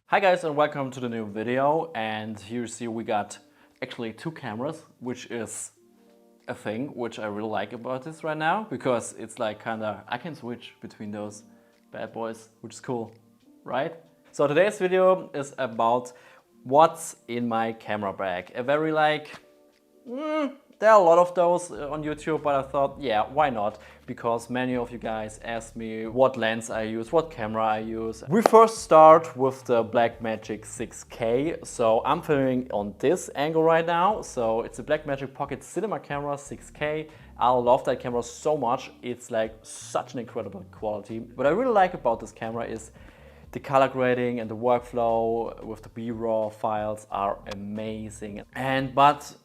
Hi guys, and welcome to the new video. And here you see we got actually two cameras, which is a thing which I really like about this right now, because it's like kinda, I can switch between those bad boys, which is cool, right? So today's video is about what's in my camera bag. A very there are a lot of those on YouTube, but I thought, yeah, why not? Because many of you guys asked me what lens I use, what camera I use. We first start with the Blackmagic 6K. So I'm filming on this angle right now. So it's a Blackmagic Pocket Cinema camera 6K. I love that camera so much. It's like such an incredible quality. What I really like about this camera is the color grading and the workflow with the B-raw files are amazing. But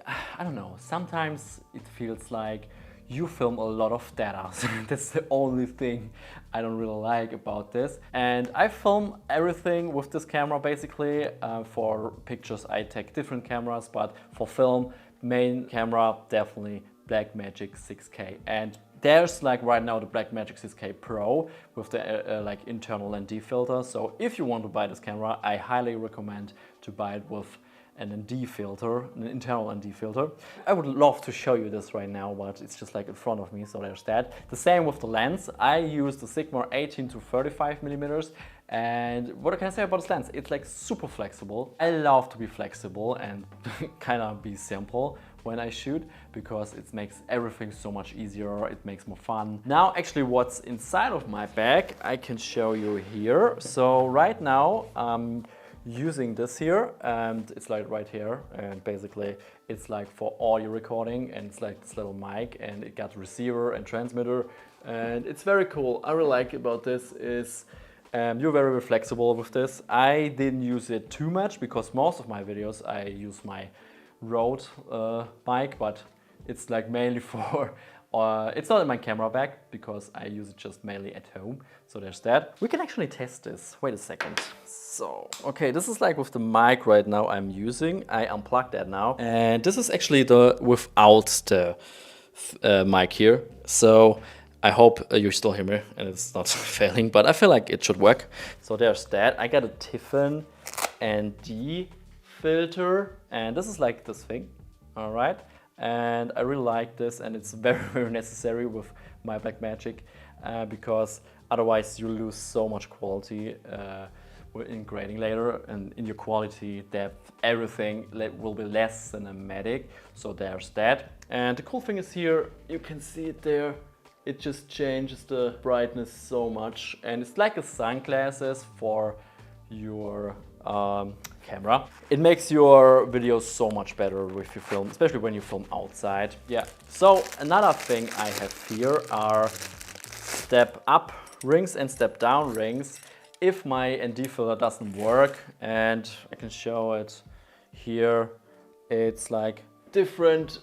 I don't know, sometimes it feels like you film a lot of data. That's the only thing I don't really like about this. And I film everything with this camera basically. For pictures I take different cameras, but for film, main camera definitely Blackmagic 6K. And there's like right now the Blackmagic 6K Pro with the like internal ND filter. So if you want to buy this camera, I highly recommend to buy it with an ND filter, an internal ND filter. I would love to show you this right now, but it's just like in front of me, so there's that. The same with the lens. I use the Sigma 18 to 35 millimeters. And what can I say about this lens? It's like super flexible. I love to be flexible and kind of be simple when I shoot, because it makes everything so much easier, it makes more fun. Now actually what's inside of my bag, I can show you here. So right now, using this here, and it's like right here, and basically it's like for audio recording, and it's like this little mic, and it got receiver and transmitter, and it's very cool. I really like about this is you're very flexible with this. I didn't use it too much because most of my videos I use my Rode mic, but it's like mainly for it's not in my camera bag because I use it just mainly at home. So there's that. We can actually test this. Wait a second. So, okay, this is like with the mic right now I'm using. I unplugged that now. And this is actually the without the mic here. So I hope you still hear me and it's not failing, but I feel like it should work. So there's that. I got a Tiffin ND filter, and this is like this thing, all right? And I really like this, and it's very, very necessary with my Blackmagic because otherwise you lose so much quality in grading later, and in your quality depth, everything will be less cinematic. So there's that. And the cool thing is here, you can see it there, it just changes the brightness so much, and it's like a sunglasses for your camera. It makes your videos so much better with your film, especially when you film outside. Yeah. So another thing I have here are step up rings and step down rings. If my ND filter doesn't work, and I can show it here, it's like different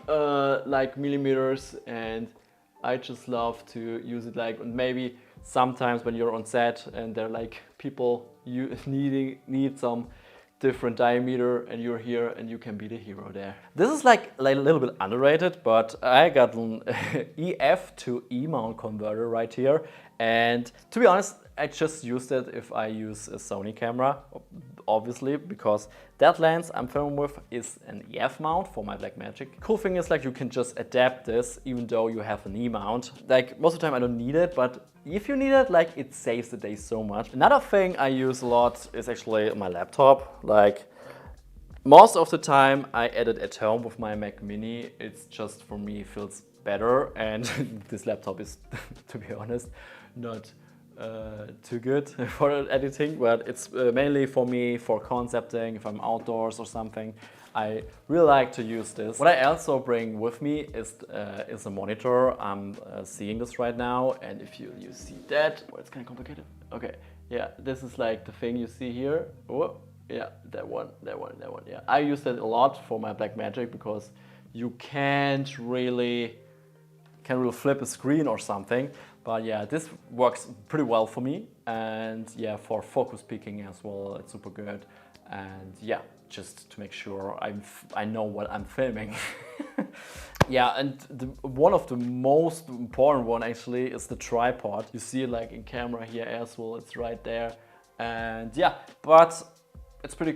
like millimeters, and I just love to use it. Like maybe sometimes when you're on set and they're like people you need some different diameter, and you're here and you can be the hero there. This is like a little bit underrated, but I got an EF to E mount converter right here, and to be honest, I just used it if I use a Sony camera, obviously, because that lens I'm filming with is an EF mount for my Blackmagic. Cool thing is like you can just adapt this even though you have an E mount. Like most of the time I don't need it, but if you need it, like it saves the day so much. Another thing I use a lot is actually my laptop. Like most of the time I edit at home with my Mac Mini. It's just, for me, feels better, and this laptop is, to be honest, not too good for editing, but it's mainly for me for concepting. If I'm outdoors or something, I really like to use this. What I also bring with me is a monitor. I'm seeing this right now, and if you see that, well, it's kind of complicated. Okay, yeah, this is like the thing you see here. Oh, yeah, that one, yeah. I use that a lot for my Blackmagic because you can't really flip a screen or something. But yeah, this works pretty well for me, and yeah, for focus picking as well, it's super good. And yeah, just to make sure I know what I'm filming. Yeah, and one of the most important one actually is the tripod. You see it like in camera here as well, it's right there. And yeah, but it's pretty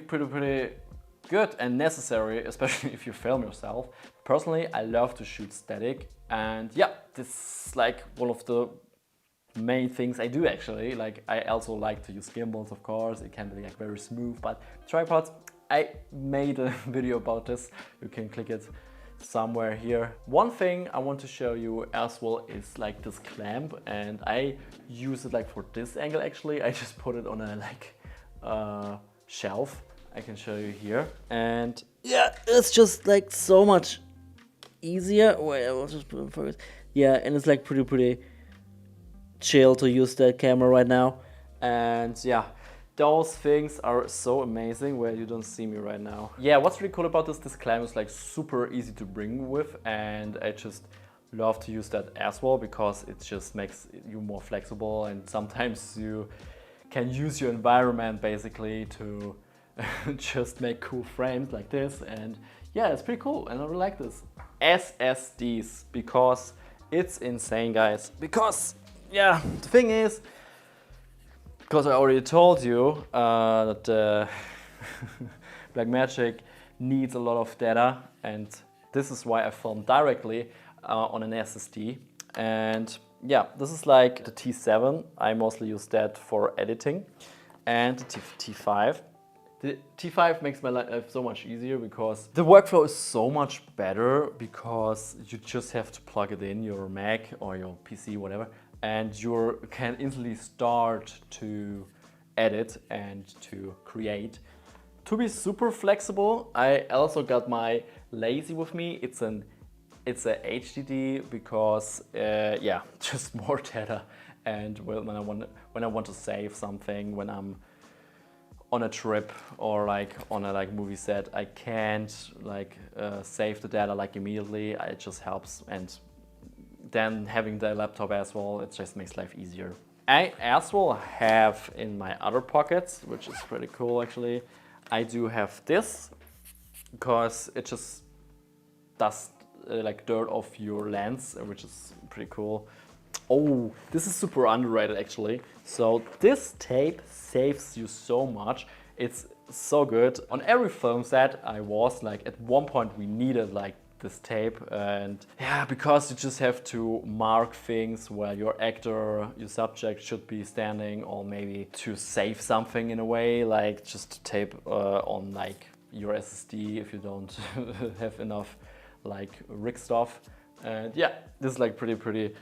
good and necessary, especially if you film yourself. Personally, I love to shoot static, and yeah, this is like one of the main things I do actually. Like, I also like to use gimbals, of course. It can be like very smooth, but tripods, I made a video about this. You can click it somewhere here. One thing I want to show you as well is like this clamp, and I use it like for this angle actually. I just put it on a like shelf. I can show you here, and yeah, it's just like so much easier. Wait, I will just put it in focus. Yeah, and it's like pretty chill to use that camera right now. And yeah, those things are so amazing. Where you don't see me right now. Yeah, what's really cool about this clamp is like super easy to bring with, and I just love to use that as well because it just makes you more flexible, and sometimes you can use your environment basically to just make cool frames like this. And yeah, it's pretty cool, and I really like this. SSDs, because it's insane, guys. Because yeah, the thing is, because I already told you that Blackmagic needs a lot of data, and this is why I film directly on an SSD. And yeah, this is like the T7. I mostly use that for editing, and the T5. The T5 makes my life so much easier because the workflow is so much better, because you just have to plug it in your Mac or your PC, whatever, and you can instantly start to edit and to create. To be super flexible, I also got my Lazy with me. It's a HDD because yeah, just more data. And when I want to save something, when I'm on a trip or like on a movie set, I can't like save the data like immediately. It just helps, and then having the laptop as well, it just makes life easier. I as well have in my other pockets, which is pretty cool actually, I do have this, because it just does like dirt off your lens, which is pretty cool. Oh, this is super underrated actually. So this tape saves you so much. It's so good. On every film set I was like, at one point we needed like this tape, and yeah, because you just have to mark things where your actor, your subject should be standing, or maybe to save something in a way, like just tape on like your SSD if you don't have enough like rig stuff. And yeah, this is like pretty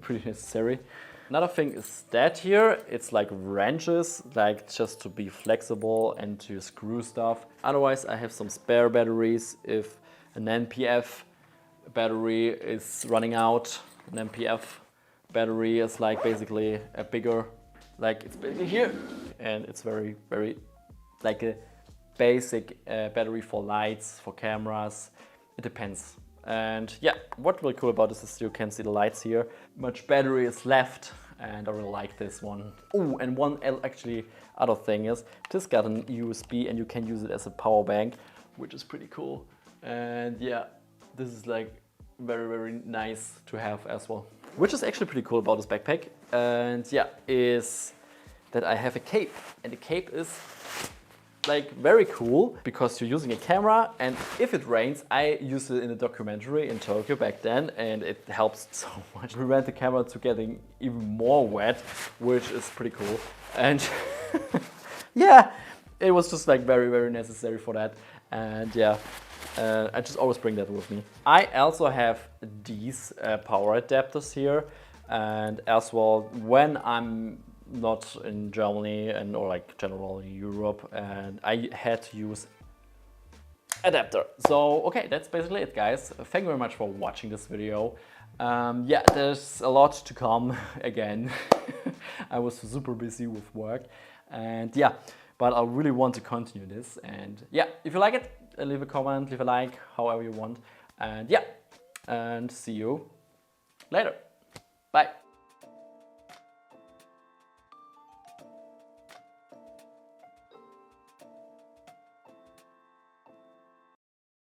necessary. Another thing is that here, it's like wrenches, like just to be flexible and to screw stuff. Otherwise, I have some spare batteries if an NPF battery is running out. An NPF battery is like basically a bigger, like it's basically here, and it's very like a basic battery for lights, for cameras. It depends. And yeah, what's really cool about this is you can see the lights here. Much battery is left, and I really like this one. Oh, and one actually other thing is this got an USB, and you can use it as a power bank, which is pretty cool. And yeah, this is like very nice to have as well. Which is actually pretty cool about this backpack. And yeah, is that I have a cape, and the cape is like very cool because you're using a camera, and if it rains, I used it in a documentary in Tokyo back then, and it helps so much. Prevent the camera to getting even more wet, which is pretty cool. And yeah, it was just like very necessary for that. And yeah, I just always bring that with me. I also have these power adapters here, and as well when I'm not in Germany and or like generally Europe, and I had to use adapter. So okay, that's basically it, guys. Thank you very much for watching this video. Yeah, there's a lot to come again. I was super busy with work, and yeah, but I really want to continue this. And yeah, if you like it, leave a comment, leave a like, however you want. And yeah, and see you later. Bye.